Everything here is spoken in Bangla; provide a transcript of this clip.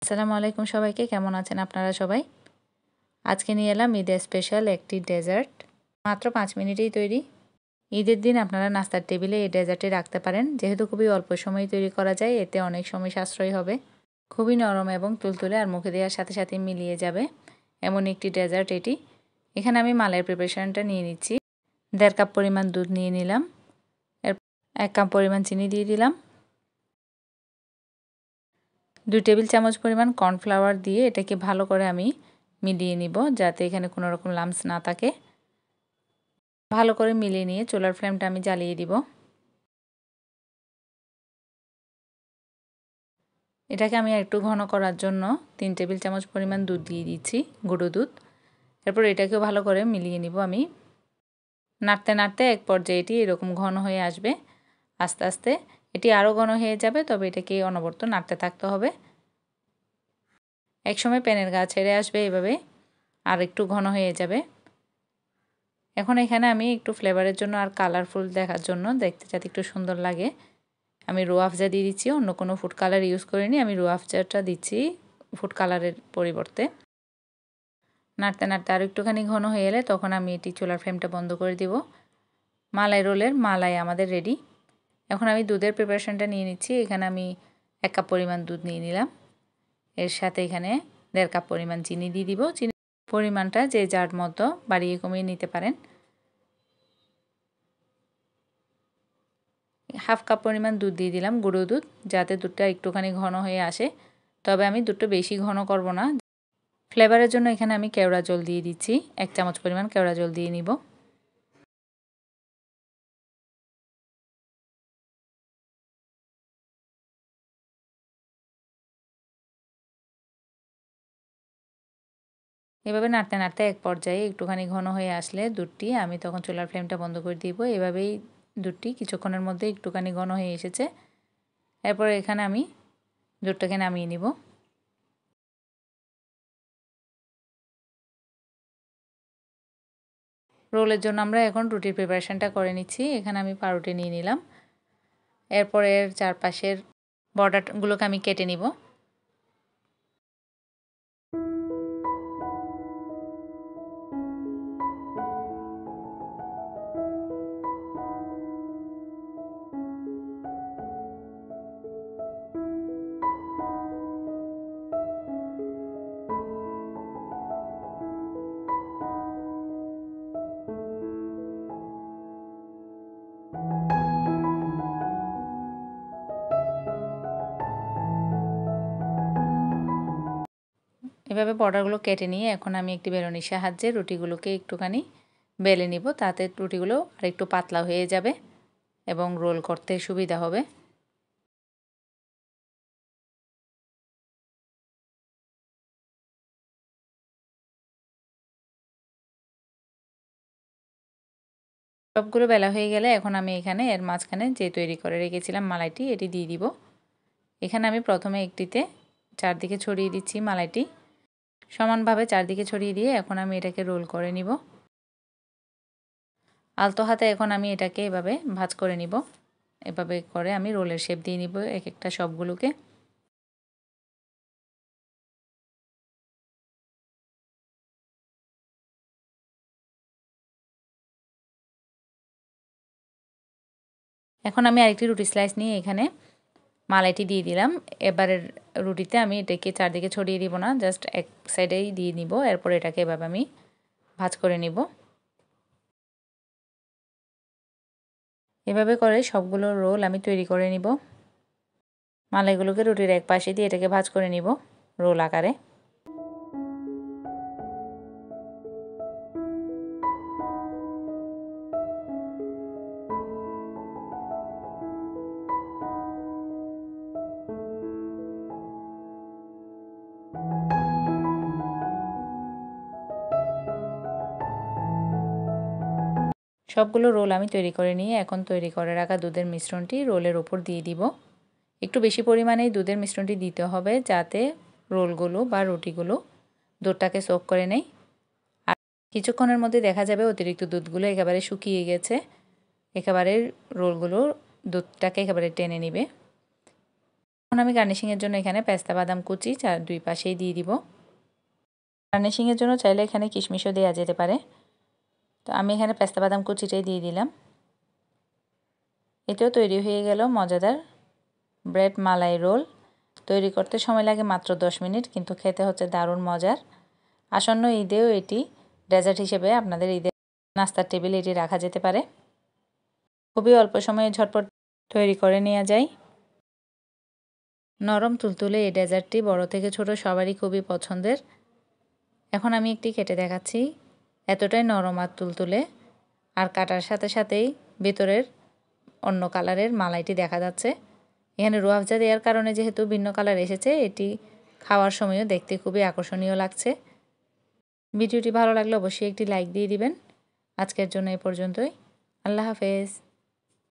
আসসালামু আলাইকুম সবাইকে, কেমন আছেন আপনারা সবাই? আজকে নিয়ে এলাম ঈদের স্পেশাল একটি ডেজার্ট। মাত্র 5 মিনিটেই তৈরি। ঈদের দিন আপনারা নাস্তার টেবিলে এই ডেজার্টটি রাখতে পারেন। যেহেতু খুবই অল্প সময়ে তৈরি করা যায়, এতে অনেক সময় সাশ্রয় হবে। খুবই নরম এবং তুলতুলে, আর মুখে দেওয়ার সাথে সাথে মিলিয়ে যাবে এমন একটি ডেজার্ট এটি। এখানে আমি মালাইয়ের প্রিপারেশনটা নিয়ে নিচ্ছি। 1.5 কাপ পরিমাণ দুধ নিয়ে নিলাম। 1 কাপ পরিমাণ চিনি দিয়ে দিলাম। 2 টেবিল চামচ পরিমাণ কর্নফ্লাওয়ার দিয়ে এটাকে ভালো করে আমি মিলিয়ে নিব, যাতে এখানে কোনো রকম লাম্পস না থাকে। ভালো করে মিলিয়ে নিয়ে চুলার ফ্লেমটা আমি জ্বালিয়ে দিব। এটাকে আমি একটু ঘন করার জন্য 3 টেবিল চামচ পরিমাণ দুধ দিয়ে দিচ্ছি, গুঁড়ো দুধ। এরপর এটাকেও ভালো করে মিলিয়ে নিব আমি। নাড়তে নাড়তে এক পর্যায়ে এটি এরকম ঘন হয়ে আসবে। আস্তে আস্তে এটি আরও ঘন হয়ে যাবে, তবে এটাকে অনবরত নাড়তে থাকতে হবে। একসময় প্যানের গা ছেড়ে আসবে এভাবে, আর একটু ঘন হয়ে যাবে। এখন এখানে আমি একটু ফ্লেভারের জন্য আর কালারফুল দেখার জন্য, দেখতে যাতে একটু সুন্দর লাগে, আমি রুহ আফজা দিয়ে দিচ্ছি। অন্য কোনো ফুড কালার ইউজ করিনি, আমি রুহ আফজাটা দিচ্ছি ফুড কালারের পরিবর্তে। নাড়তে নাড়তে আর একটুখানি ঘন হয়ে এলে তখন আমি এটি চুলার ফ্লেমটা বন্ধ করে দিব। মালাই রোলের মালাই আমাদের রেডি। এখন আমি দুধের প্রিপারেশনটা নিয়ে নিচ্ছি। এখানে আমি 1 কাপ পরিমাণ দুধ নিয়ে নিলাম। এর সাথে এখানে 1.5 কাপ পরিমাণ চিনি দিয়ে দিব। চিনি পরিমাণটা যে যার মতো বাড়িয়ে কমিয়ে নিতে পারেন। 1/2 কাপ পরিমাণ দুধ দিয়ে দিলাম, গুঁড়ো দুধ, যাতে দুধটা একটুখানি ঘন হয়ে আসে। তবে আমি দুধটা বেশি ঘন করব না। ফ্লেভারের জন্য এখানে আমি কেওড়া জল দিয়ে দিচ্ছি। 1 চামচ পরিমাণ কেওড়া জল দিয়ে নিব। এভাবে নাড়তে নাড়তে এক পর্যায়ে একটুখানি ঘন হয়ে আসলে দুধটি, আমি তখন চুলার ফ্লেমটা বন্ধ করে দিব। এভাবেই দুধটি কিছুক্ষণের মধ্যে একটুখানি ঘন হয়ে এসেছে। এরপর এখানে আমি দুধটাকে নামিয়ে নিব। রোলের জন্য আমরা এখন রুটির প্রিপারেশনটা করে নিচ্ছি। এখানে আমি পাউরুটি নিয়ে নিলাম। এরপর এর চারপাশের বর্ডারগুলোকে আমি কেটে নিব। এভাবে বর্ডারগুলো কেটে নিয়ে এখন আমি একটি বেলনির সাহায্যে রুটিগুলোকে একটুখানি বেলে নিব, তাতে রুটিগুলো আরেকটু পাতলা হয়ে যাবে এবং রোল করতে সুবিধা হবে। সবগুলো বেলা হয়ে গেলে এখন আমি এখানে এর মাঝখানে যে তৈরি করে রেখেছিলাম মালাইটি, এটি দিয়ে দিব। এখানে আমি প্রথমে একটিতে চারদিকে ছড়িয়ে দিচ্ছি মালাইটি। সমানভাবে চারদিকে ছড়িয়ে দিয়ে এখন আমি এটাকে রোল করে নিব। আলতো হাতে এখন আমি এটাকে এভাবে ভাঁজ করে নিব। এভাবে করে আমি রোলের শেপ দিয়ে নিব এক একটা সবগুলোকে। এখন আমি আরেকটি রুটি স্লাইস নিয়ে এখানে মালাইটি দিয়ে দিলাম। এবারের রুটিতে আমি এটাকে চারদিকে ছড়িয়ে দিব না, জাস্ট এক সাইডেই দিয়ে নিব। এরপর এটাকে এভাবে আমি ভাঁজ করে নিব। এভাবে করে সবগুলো রোল আমি তৈরি করে নিব। মালাইগুলোকে রুটির এক পাশে দিয়ে এটাকে ভাঁজ করে নিব রোল আকারে। সবগুলো রোল আমি তৈরি করে নিয়ে এখন তৈরি করে রাখা দুধের মিশ্রণটি রোলের ওপর দিয়ে দিব। একটু বেশি পরিমাণেই দুধের মিশ্রণটি দিতে হবে, যাতে রোলগুলো বা রুটিগুলো দুধটাকে সোক করে নেয়। আর কিছুক্ষণের মধ্যে দেখা যাবে অতিরিক্ত দুধগুলো একেবারে শুকিয়ে গেছে। একেবারে রোলগুলো দুধটাকে একেবারে টেনে নিবে। এখন আমি গার্নিশিংয়ের জন্য এখানে পেস্তা বাদাম কুচি দুই পাশেই দিয়ে দিব। গার্নিশিংয়ের জন্য চাইলে এখানে কিশমিশও দেওয়া যেতে পারে, তো আমি এখানে পেস্তা বাদাম কুচিটাই দিয়ে দিলাম। এটাও তৈরি হয়ে গেল মজাদার ব্রেড মালাই রোল। তৈরি করতে সময় লাগে মাত্র 10 মিনিট, কিন্তু খেতে হচ্ছে দারুণ মজার। আসন্ন ঈদেও এটি ডেজার্ট হিসেবে আপনাদের ঈদের নাস্তার টেবিলে এটি রাখা যেতে পারে। খুবই অল্প সময়ে ঝটপট তৈরি করে নেওয়া যায়। নরম তুলতুলে এই ডেজার্টটি বড় থেকে ছোট সবারই খুবই পছন্দের। এখন আমি একটি কেটে দেখাচ্ছি। এতটাই নরম আর তুলতুলে, আর কাটার সাথে সাথেই ভেতরের অন্য কালারের মালাইটি দেখা যাচ্ছে। এখানে রুয়াফজা দেওয়ার কারণে যেহেতু ভিন্ন কালার এসেছে, এটি খাওয়ার সময়ও দেখতে খুবই আকর্ষণীয় লাগছে। ভিডিওটি ভালো লাগলে অবশ্যই একটি লাইক দিয়ে দিবেন। আজকের জন্য এই পর্যন্তই। আল্লাহ হাফেজ।